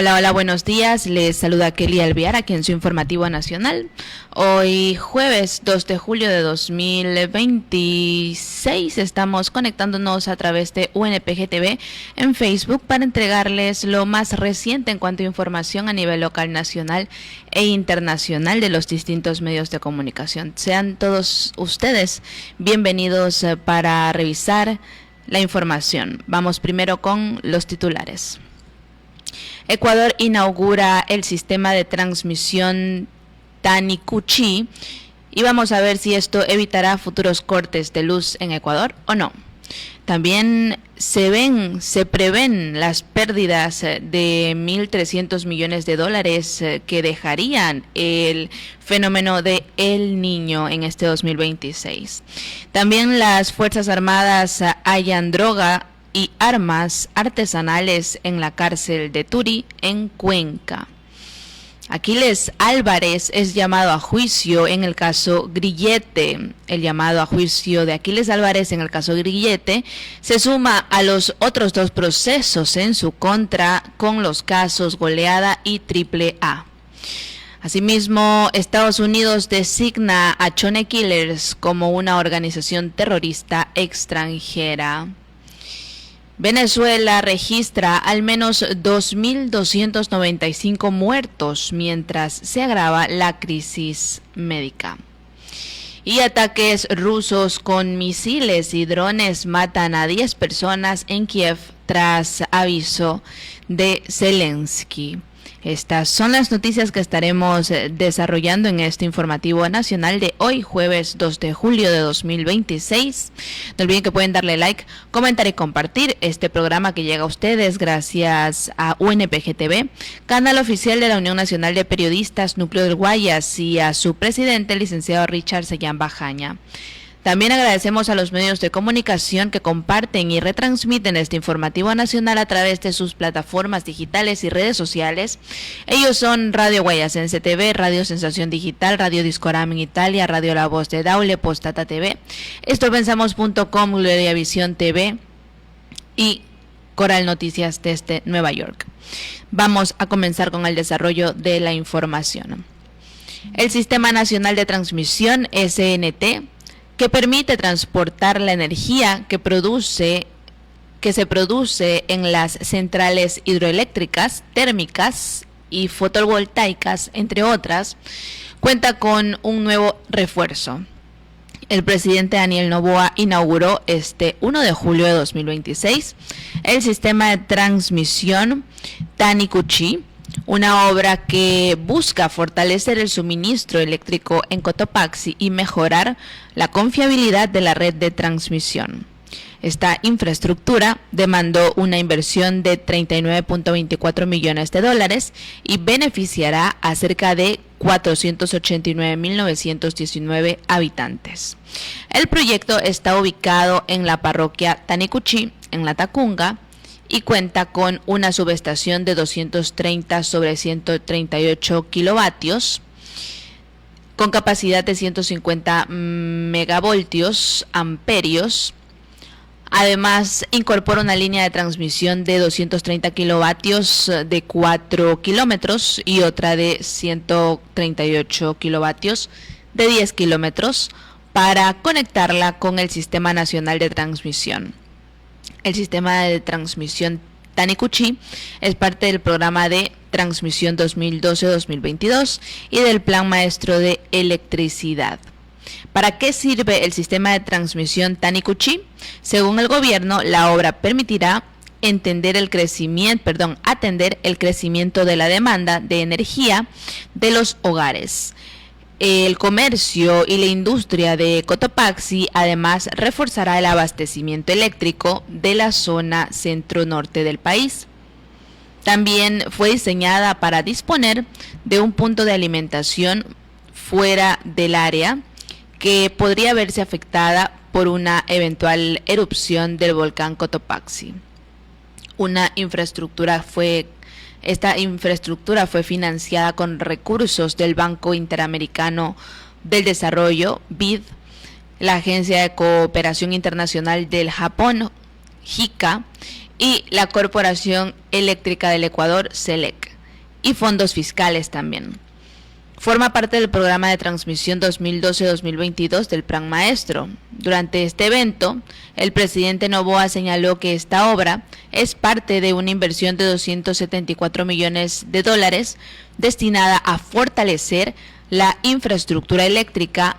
Hola, hola, buenos días. Les saluda Kelly Alvear aquí en su informativo nacional. Hoy jueves 2 de julio de 2026 estamos conectándonos a través de UNPG TV en Facebook para entregarles lo más reciente en cuanto a información a nivel local, nacional e internacional de los distintos medios de comunicación. Sean todos ustedes bienvenidos para revisar la información. Vamos primero con los titulares. Ecuador inaugura el sistema de transmisión Tanicuchi y vamos a ver si esto evitará futuros cortes de luz en Ecuador o no. También se prevén las pérdidas de 1.300 millones de dólares que dejarían el fenómeno de El Niño en este 2026. También las Fuerzas Armadas hallan droga y armas artesanales en la cárcel de Turi, en Cuenca. Aquiles Álvarez es llamado a juicio en el caso Grillete. El llamado a juicio de Aquiles Álvarez en el caso Grillete se suma a los otros dos procesos en su contra con los casos Goleada y AAA. Asimismo, Estados Unidos designa a Chone Killers como una organización terrorista extranjera. Venezuela registra al menos 2.295 muertos mientras se agrava la crisis médica. Y ataques rusos con misiles y drones matan a 10 personas en Kiev tras aviso de Zelensky. Estas son las noticias que estaremos desarrollando en este informativo nacional de hoy, jueves 2 de julio de 2026. No olviden que pueden darle like, comentar y compartir este programa que llega a ustedes gracias a UNPG TV, canal oficial de la Unión Nacional de Periodistas Núcleo del Guayas, y a su presidente, el licenciado Richard Sellán Bajaña. También agradecemos a los medios de comunicación que comparten y retransmiten este informativo nacional a través de sus plataformas digitales y redes sociales. Ellos son Radio Guayasense TV, Radio Sensación Digital, Radio Discorama en Italia, Radio La Voz de Daule, Postata TV, estopensamos.com, Gloria Visión TV y Coral Noticias desde Nueva York. Vamos a comenzar con el desarrollo de la información. El Sistema Nacional de Transmisión, SNT, que permite transportar la energía que se produce en las centrales hidroeléctricas, térmicas y fotovoltaicas, entre otras, cuenta con un nuevo refuerzo. El presidente Daniel Noboa inauguró este 1 de julio de 2026 el sistema de transmisión Tanicuchi, una obra que busca fortalecer el suministro eléctrico en Cotopaxi y mejorar la confiabilidad de la red de transmisión. Esta infraestructura demandó una inversión de 39.24 millones de dólares y beneficiará a cerca de 489.919 habitantes. El proyecto está ubicado en la parroquia Tanicuchi, en La Tacunga, y cuenta con una subestación de 230 sobre 138 kilovatios con capacidad de 150 megavoltios amperios. Además, incorpora una línea de transmisión de 230 kilovatios de 4 kilómetros y otra de 138 kilovatios de 10 kilómetros para conectarla con el Sistema Nacional de Transmisión. El sistema de transmisión Tanicuchi es parte del programa de transmisión 2012-2022 y del Plan Maestro de Electricidad. ¿Para qué sirve el sistema de transmisión Tanicuchi? Según el gobierno, la obra permitirá atender el crecimiento de la demanda de energía de los hogares, el comercio y la industria de Cotopaxi. Además, reforzará el abastecimiento eléctrico de la zona centro-norte del país. También fue diseñada para disponer de un punto de alimentación fuera del área que podría verse afectada por una eventual erupción del volcán Cotopaxi. Esta infraestructura fue financiada con recursos del Banco Interamericano del Desarrollo, BID, la Agencia de Cooperación Internacional del Japón, JICA, y la Corporación Eléctrica del Ecuador, CELEC. y fondos fiscales también. Forma parte del programa de transmisión 2012-2022 del Plan Maestro. Durante este evento, el presidente Noboa señaló que esta obra es parte de una inversión de $274 millones destinada a fortalecer la infraestructura eléctrica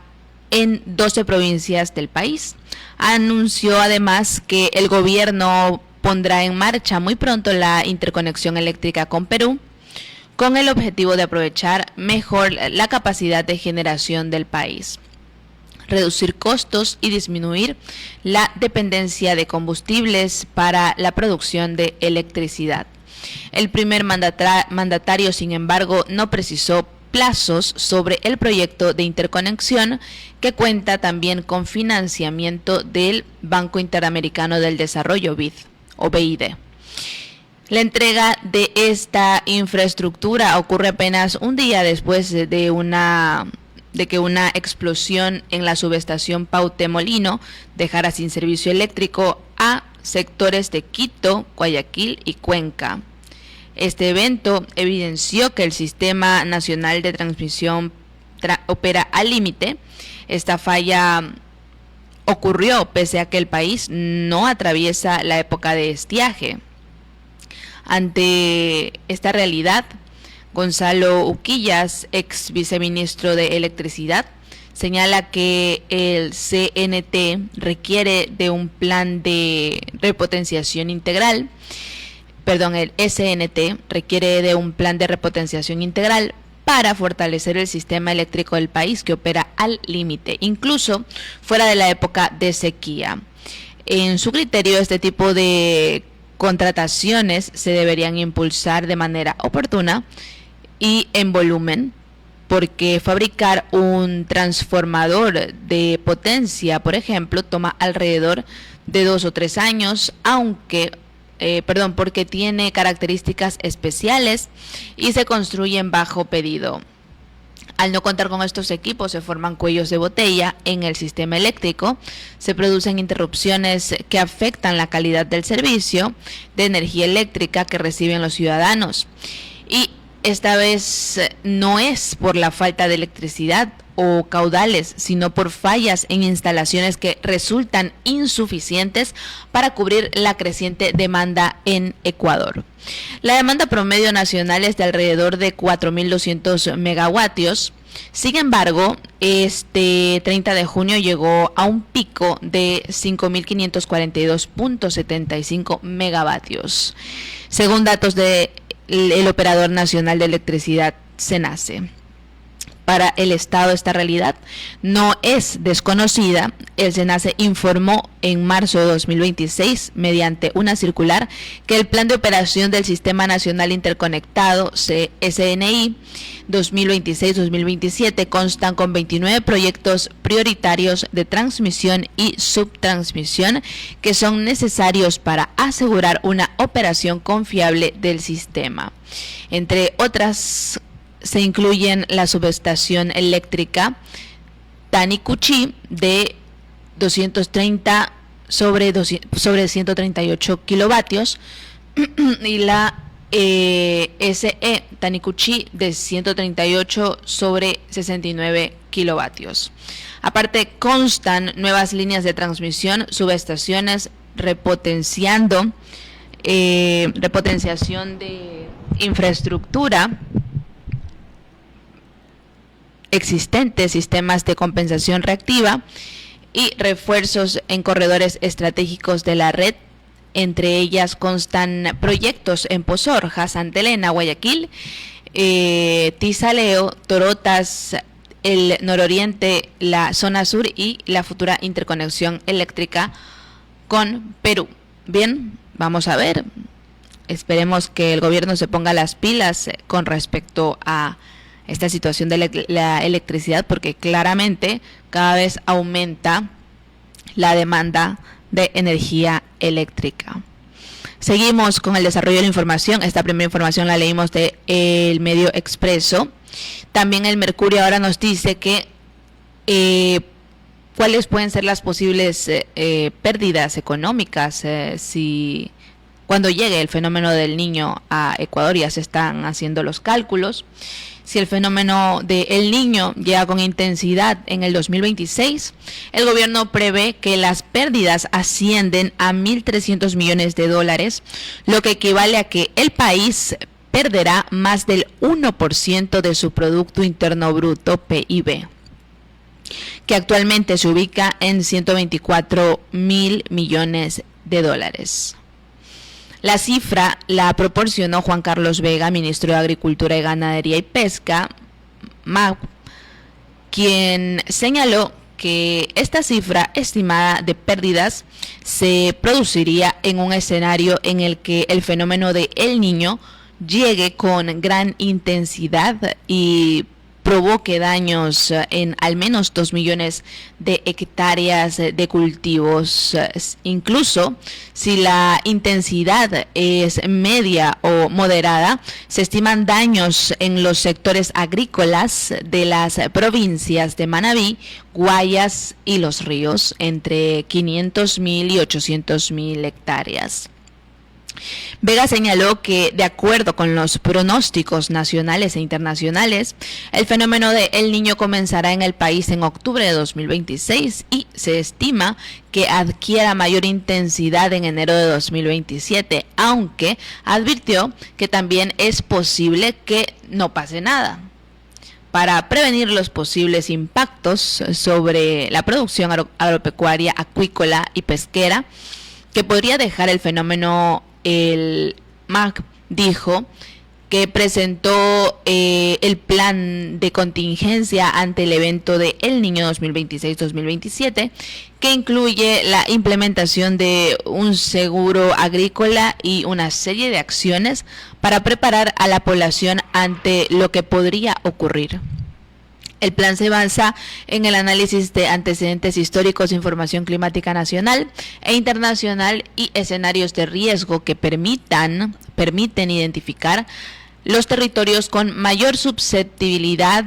en 12 provincias del país. Anunció además que el gobierno pondrá en marcha muy pronto la interconexión eléctrica con Perú, con el objetivo de aprovechar mejor la capacidad de generación del país, reducir costos y disminuir la dependencia de combustibles para la producción de electricidad. El primer mandatario, sin embargo, no precisó plazos sobre el proyecto de interconexión, que cuenta también con financiamiento del Banco Interamericano del Desarrollo, BID o BID. La entrega de esta infraestructura ocurre apenas un día después de que una explosión en la subestación Paute Molino dejara sin servicio eléctrico a sectores de Quito, Guayaquil y Cuenca. Este evento evidenció que el Sistema Nacional de Transmisión opera al límite. Esta falla ocurrió pese a que el país no atraviesa la época de estiaje. Ante esta realidad, Gonzalo Uquillas, ex viceministro de Electricidad, señala que el CNT requiere de un plan de repotenciación integral. El SNT requiere de un plan de repotenciación integral para fortalecer el sistema eléctrico del país, que opera al límite, incluso fuera de la época de sequía. En su criterio, este tipo de contrataciones se deberían impulsar de manera oportuna y en volumen, porque fabricar un transformador de potencia, por ejemplo, toma alrededor de 2 o 3 años, porque tiene características especiales y se construyen bajo pedido. Al no contar con estos equipos, se forman cuellos de botella en el sistema eléctrico, se producen interrupciones que afectan la calidad del servicio de energía eléctrica que reciben los ciudadanos. Y esta vez no es por la falta de electricidad o caudales, sino por fallas en instalaciones que resultan insuficientes para cubrir la creciente demanda en Ecuador. La demanda promedio nacional es de alrededor de 4.200 megavatios. Sin embargo, este 30 de junio llegó a un pico de 5.542.75 megavatios, según datos del Operador Nacional de Electricidad, SENACE. Para el Estado, esta realidad no es desconocida. El SENACE informó en marzo de 2026, mediante una circular, que el Plan de Operación del Sistema Nacional Interconectado, SNI, 2026-2027, constan con 29 proyectos prioritarios de transmisión y subtransmisión que son necesarios para asegurar una operación confiable del sistema. Entre otras, se incluyen la subestación eléctrica Tanicuchi de 230 sobre 138 kilovatios y la SE Tanicuchi de 138 sobre 69 kilovatios. Aparte, constan nuevas líneas de transmisión, subestaciones, repotenciación de infraestructura existentes, sistemas de compensación reactiva y refuerzos en corredores estratégicos de la red. Entre ellas constan proyectos en Pozorja, Santa Elena, Guayaquil, Tizaleo, Torotas, el nororiente, la zona sur y la futura interconexión eléctrica con Perú. Bien, vamos a ver. Esperemos que el gobierno se ponga las pilas con respecto a esta situación de la electricidad, porque claramente cada vez aumenta la demanda de energía eléctrica. Seguimos con el desarrollo de la información. Esta primera información la leímos de El Medio Expreso. También el Mercurio ahora nos dice que cuáles pueden ser las posibles pérdidas económicas si cuando llegue el fenómeno del Niño a Ecuador. Ya se están haciendo los cálculos. Si el fenómeno del Niño llega con intensidad en el 2026, el gobierno prevé que las pérdidas ascienden a 1.300 millones de dólares, lo que equivale a que el país perderá más del 1% de su Producto Interno Bruto, PIB, que actualmente se ubica en 124.000 millones de dólares. La cifra la proporcionó Juan Carlos Vega, ministro de Agricultura y Ganadería y Pesca, MAG, quien señaló que esta cifra estimada de pérdidas se produciría en un escenario en el que el fenómeno de El Niño llegue con gran intensidad y provoque daños en al menos 2 millones de hectáreas de cultivos. Incluso si la intensidad es media o moderada, se estiman daños en los sectores agrícolas de las provincias de Manabí, Guayas y Los Ríos, entre 500.000 y 800.000 hectáreas. Vega señaló que, de acuerdo con los pronósticos nacionales e internacionales, el fenómeno de El Niño comenzará en el país en octubre de 2026 y se estima que adquiera mayor intensidad en enero de 2027, aunque advirtió que también es posible que no pase nada. Para prevenir los posibles impactos sobre la producción agropecuaria, acuícola y pesquera que podría dejar el fenómeno, el MAG dijo que presentó el plan de contingencia ante el evento de El Niño 2026-2027, que incluye la implementación de un seguro agrícola y una serie de acciones para preparar a la población ante lo que podría ocurrir. El plan se basa en el análisis de antecedentes históricos, información climática nacional e internacional y escenarios de riesgo que permiten identificar los territorios con mayor susceptibilidad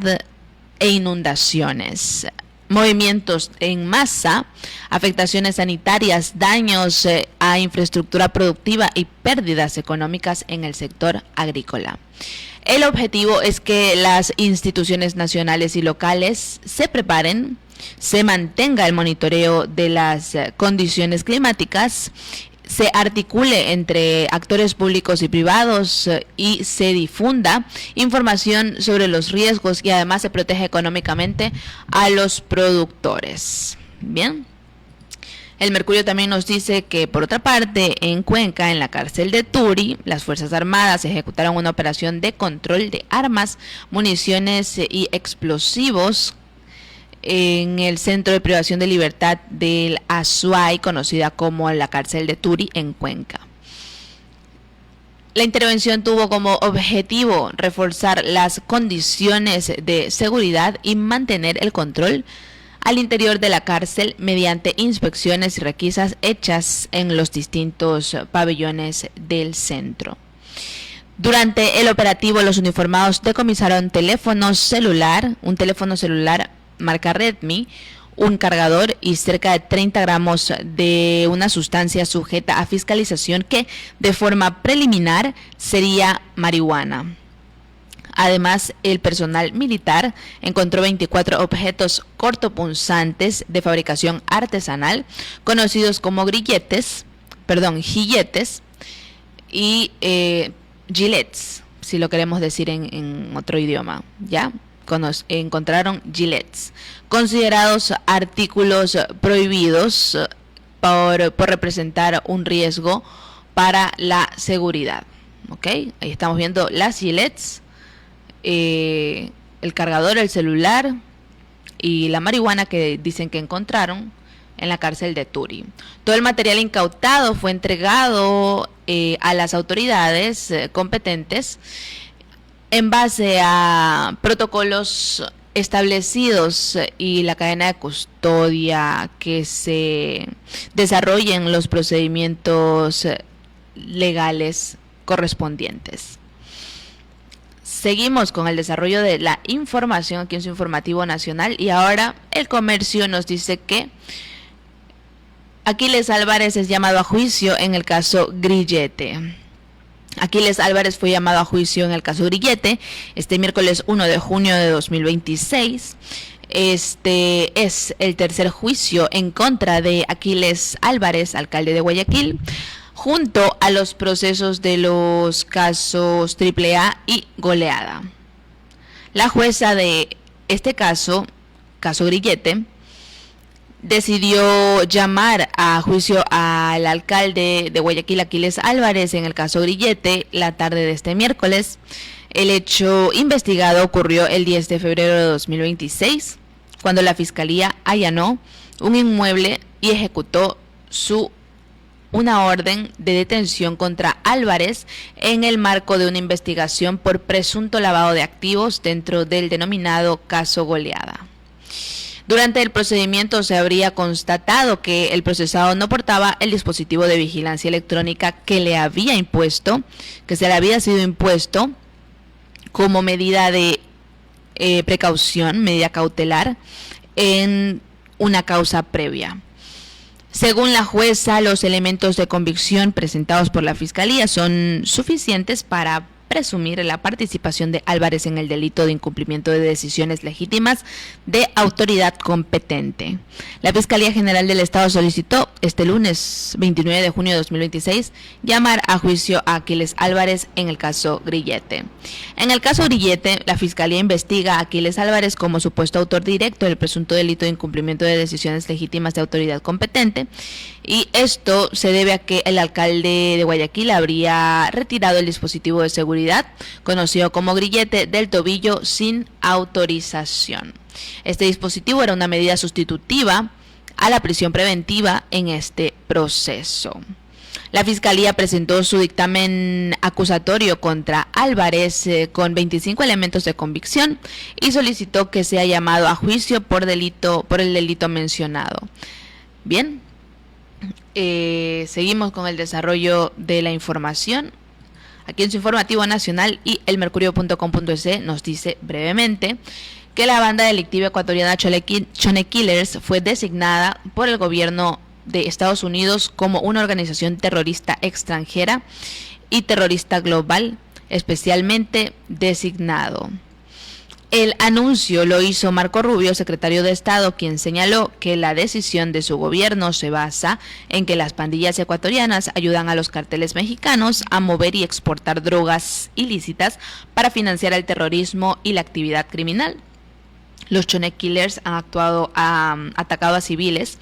e inundaciones, movimientos en masa, afectaciones sanitarias, daños a infraestructura productiva y pérdidas económicas en el sector agrícola. El objetivo es que las instituciones nacionales y locales se preparen, se mantenga el monitoreo de las condiciones climáticas, se articule entre actores públicos y privados y se difunda información sobre los riesgos y además se protege económicamente a los productores. Bien. El Mercurio también nos dice que, por otra parte, en Cuenca, en la cárcel de Turi, las Fuerzas Armadas ejecutaron una operación de control de armas, municiones y explosivos en el Centro de Privación de Libertad del Azuay, conocida como la cárcel de Turi, en Cuenca. La intervención tuvo como objetivo reforzar las condiciones de seguridad y mantener el control al interior de la cárcel mediante inspecciones y requisas hechas en los distintos pabellones del centro. Durante el operativo, los uniformados decomisaron un teléfono celular marca Redmi, un cargador y cerca de 30 gramos de una sustancia sujeta a fiscalización que, de forma preliminar, sería marihuana. Además, el personal militar encontró 24 objetos cortopunzantes de fabricación artesanal, conocidos como jilletes y gilets, si lo queremos decir en otro idioma, ¿ya? Encontraron gilets, considerados artículos prohibidos por representar un riesgo para la seguridad. ¿Ok? Ahí estamos viendo las gilets, el cargador, el celular y la marihuana que dicen que encontraron en la cárcel de Turi. Todo el material incautado fue entregado a las autoridades competentes en base a protocolos establecidos y la cadena de custodia que se desarrollen los procedimientos legales correspondientes. Seguimos con el desarrollo de la información aquí en su informativo nacional y ahora el comercio nos dice que Aquiles Álvarez es llamado a juicio en el caso Grillete. Aquiles Álvarez fue llamado a juicio en el caso Grillete este miércoles 1 de junio de 2026. Este es el tercer juicio en contra de Aquiles Álvarez, alcalde de Guayaquil, junto a los procesos de los casos AAA y Goleada. La jueza de este caso Grillete, decidió llamar a juicio al alcalde de Guayaquil, Aquiles Álvarez, en el caso Grillete, la tarde de este miércoles. El hecho investigado ocurrió el 10 de febrero de 2026, cuando la Fiscalía allanó un inmueble y ejecutó una orden de detención contra Álvarez en el marco de una investigación por presunto lavado de activos dentro del denominado caso Goleada. Durante el procedimiento se habría constatado que el procesado no portaba el dispositivo de vigilancia electrónica que se le había sido impuesto como medida de precaución, medida cautelar, en una causa previa. Según la jueza, los elementos de convicción presentados por la Fiscalía son suficientes para presumir la participación de Álvarez en el delito de incumplimiento de decisiones legítimas de autoridad competente. La Fiscalía General del Estado solicitó este lunes 29 de junio de 2026 llamar a juicio a Aquiles Álvarez en el caso Grillete. En el caso Grillete, la Fiscalía investiga a Aquiles Álvarez como supuesto autor directo del presunto delito de incumplimiento de decisiones legítimas de autoridad competente, y esto se debe a que el alcalde de Guayaquil habría retirado el dispositivo de seguridad, conocido como grillete, del tobillo sin autorización. Este dispositivo era una medida sustitutiva a la prisión preventiva en este proceso. La Fiscalía presentó su dictamen acusatorio contra Álvarez con 25 elementos de convicción y solicitó que sea llamado a juicio por el delito mencionado. Bien. Seguimos con el desarrollo de la información aquí en su informativo nacional, y elmercurio.com.es nos dice brevemente que la banda delictiva ecuatoriana Chone Killers fue designada por el gobierno de Estados Unidos como una organización terrorista extranjera y terrorista global, especialmente designado. El anuncio lo hizo Marco Rubio, secretario de Estado, quien señaló que la decisión de su gobierno se basa en que las pandillas ecuatorianas ayudan a los carteles mexicanos a mover y exportar drogas ilícitas para financiar el terrorismo y la actividad criminal. Los Chone Killers han atacado a civiles,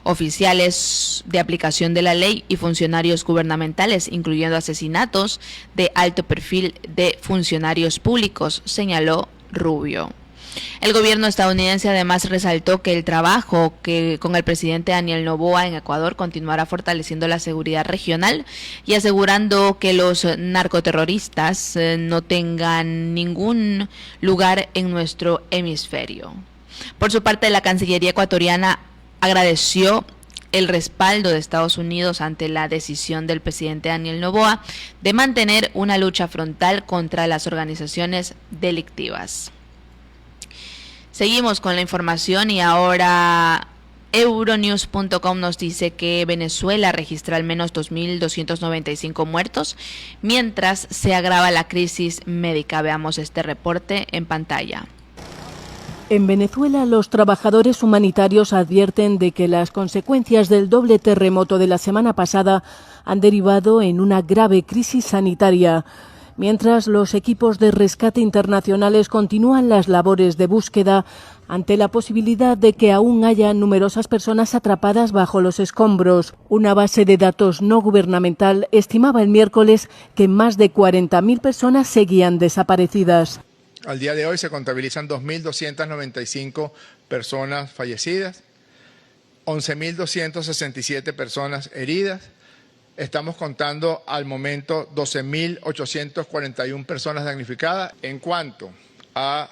oficiales de aplicación de la ley y funcionarios gubernamentales, incluyendo asesinatos de alto perfil de funcionarios públicos, señaló Rubio. El gobierno estadounidense además resaltó que el trabajo con el presidente Daniel Noboa en Ecuador continuará fortaleciendo la seguridad regional y asegurando que los narcoterroristas no tengan ningún lugar en nuestro hemisferio. Por su parte, la Cancillería ecuatoriana agradeció el respaldo de Estados Unidos ante la decisión del presidente Daniel Noboa de mantener una lucha frontal contra las organizaciones delictivas. Seguimos con la información y ahora Euronews.com nos dice que Venezuela registra al menos 2.295 muertos mientras se agrava la crisis médica. Veamos este reporte en pantalla. En Venezuela, los trabajadores humanitarios advierten de que las consecuencias del doble terremoto de la semana pasada han derivado en una grave crisis sanitaria. Mientras los equipos de rescate internacionales continúan las labores de búsqueda ante la posibilidad de que aún haya numerosas personas atrapadas bajo los escombros. Una base de datos no gubernamental estimaba el miércoles que más de 40.000 personas seguían desaparecidas. Al día de hoy se contabilizan 2.295 personas fallecidas, 11.267 personas heridas. Estamos contando al momento 12.841 personas damnificadas. En cuanto a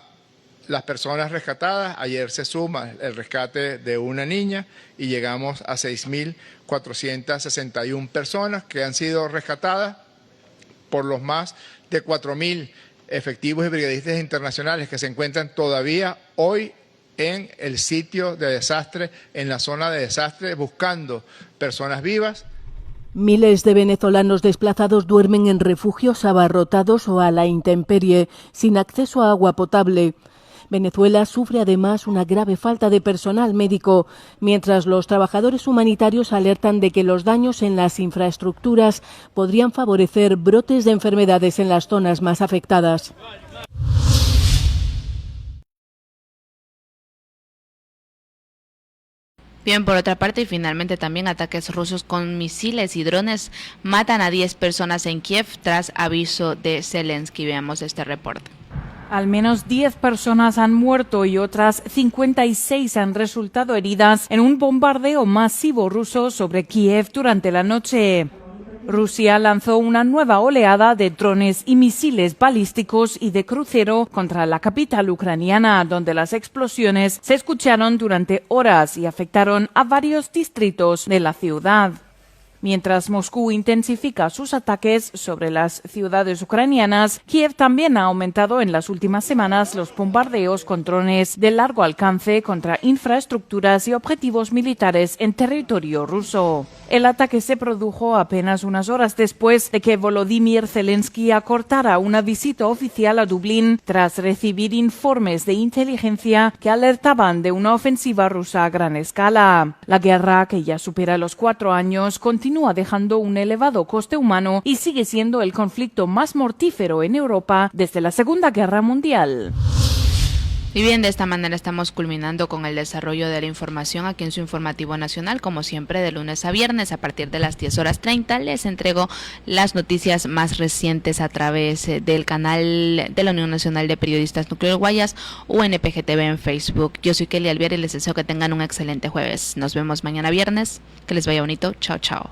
las personas rescatadas, ayer se suma el rescate de una niña y llegamos a 6.461 personas que han sido rescatadas por los más de 4.000 efectivos y brigadistas internacionales que se encuentran todavía hoy en el sitio de desastre, en la zona de desastre, buscando personas vivas. Miles de venezolanos desplazados duermen en refugios abarrotados o a la intemperie, sin acceso a agua potable. Venezuela sufre además una grave falta de personal médico, mientras los trabajadores humanitarios alertan de que los daños en las infraestructuras podrían favorecer brotes de enfermedades en las zonas más afectadas. Bien, por otra parte, y finalmente también ataques rusos con misiles y drones matan a 10 personas en Kiev tras aviso de Zelensky. Veamos este reporte. Al menos 10 personas han muerto y otras 56 han resultado heridas en un bombardeo masivo ruso sobre Kiev durante la noche. Rusia lanzó una nueva oleada de drones y misiles balísticos y de crucero contra la capital ucraniana, donde las explosiones se escucharon durante horas y afectaron a varios distritos de la ciudad. Mientras Moscú intensifica sus ataques sobre las ciudades ucranianas, Kiev también ha aumentado en las últimas semanas los bombardeos con drones de largo alcance contra infraestructuras y objetivos militares en territorio ruso. El ataque se produjo apenas unas horas después de que Volodymyr Zelensky acortara una visita oficial a Dublín tras recibir informes de inteligencia que alertaban de una ofensiva rusa a gran escala. La guerra, que ya supera los 4 años, continúa dejando un elevado coste humano y sigue siendo el conflicto más mortífero en Europa desde la Segunda Guerra Mundial. Y bien, de esta manera estamos culminando con el desarrollo de la información aquí en su informativo nacional. Como siempre, de lunes a viernes a partir de las 10:30 les entrego las noticias más recientes a través del canal de la Unión Nacional de Periodistas Núcleo del Guayas, UNPGTV en Facebook. Yo soy Kelly Alviar y les deseo que tengan un excelente jueves. Nos vemos mañana viernes. Que les vaya bonito. Chao, chao.